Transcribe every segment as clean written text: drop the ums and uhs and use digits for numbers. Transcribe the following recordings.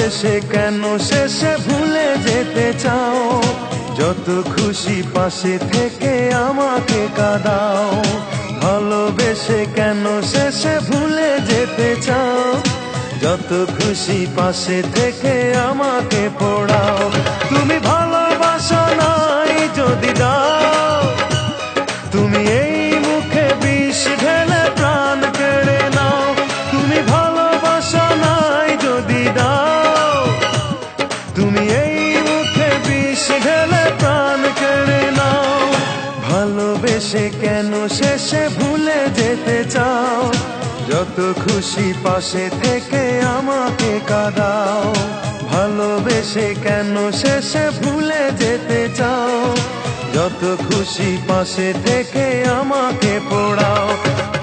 ভালোবেসে কেন শেষে ভুলে যেতে চাও? যত খুশি পাশে থেকে আমাকে কাঁদাও। ভালোবেসে কেন শেষে ভুলে যেতে চাও? যত খুশি পাশে থেকে আমাকে পোড়াও। তুমি ভালোবাসা নাই যদি দাও, তুমি এই মুখে বিষ ঢেলে প্রাণ কেড়ে নাও। তুমি ভালোবাসা নাই যদি দাও, তুমি এই মুখে বিষ ঢেলে প্রাণ কেড়ে নাও। ভালোবেসে কেন শেষে ভুলে যেতে চাও? যত খুশি পাশে থেকে আমাকে কাঁদাও। ভালোবেসে কেন শেষে ভুলে যেতে চাও? যত খুশি পাশে থেকে আমাকে পোড়াও।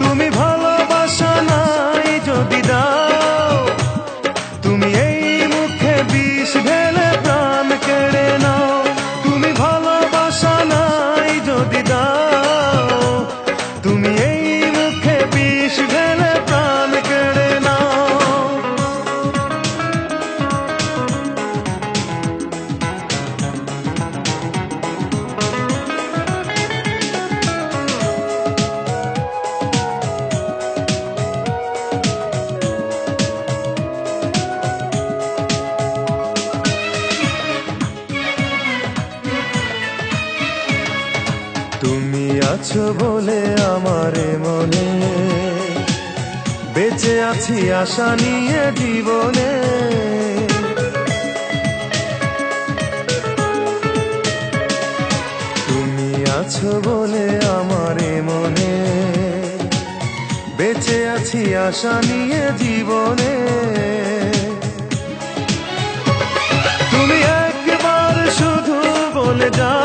তুমি ভালোবাসা নাই যদি দাও, তুমি এই মুখে বিষ ঢেলে প্রাণ কেড়ে নাও। তুমি ভালোবাসা নাই যদি দাও, তুমি এই মুখে বিষ ঢেলে প্রাণ কেড়ে নাও। তুমি আছো বলে আমার মনে বেঁচে আছি আশা নিয়ে জীবনে। তুমি আছো বলে আমার মনে বেঁচে আছি আশা নিয়ে জীবনে। তুমি একবার শুধু বলে যাও,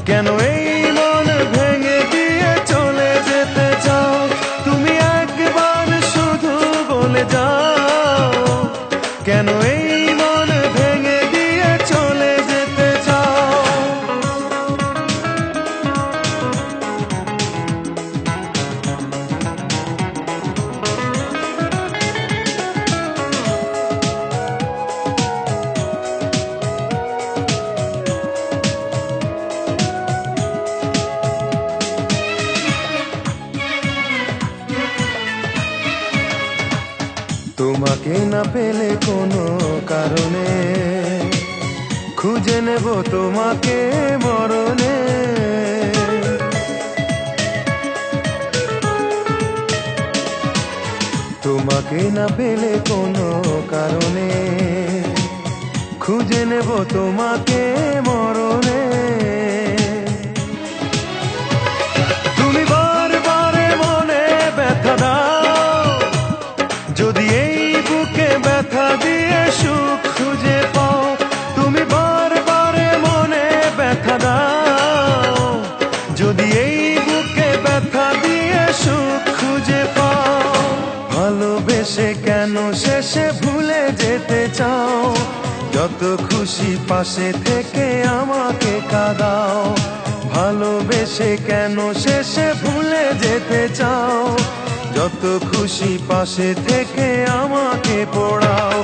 কেন এই মন ভেঙে দিয়ে চলে যেতে চাও? তুমি একবার শুধু বলে যাও, কেন এই মন ভেঙে দিয়ে চলে যেতে চাও? তোমাকে না পেলে কোনো কারণে খুঁজে নেব তোমাকে মরণে। তোমাকে না পেলে কোনো কারণে খুঁজে নেব তোমাকে মরণে। তুমি বারবারে মনে ব্যথা দাও, যদি এই বুকে ব্যথা দিয়ে সুখ খুঁজে পাও। তুমি বারবারে মনে ব্যথা দাও, যদি এই বুকে ব্যথা দিয়ে সুখ খুঁজে পাও। ভালোবেসে কেন শেষে ভুলে যেতে চাও? যত খুশি পাশে থেকে আমাকে কাঁদাও। ভালোবেসে কেন শেষে ভুলে যেতে চাও? যত খুশি পাশে থেকে আমাকে পোড়াও।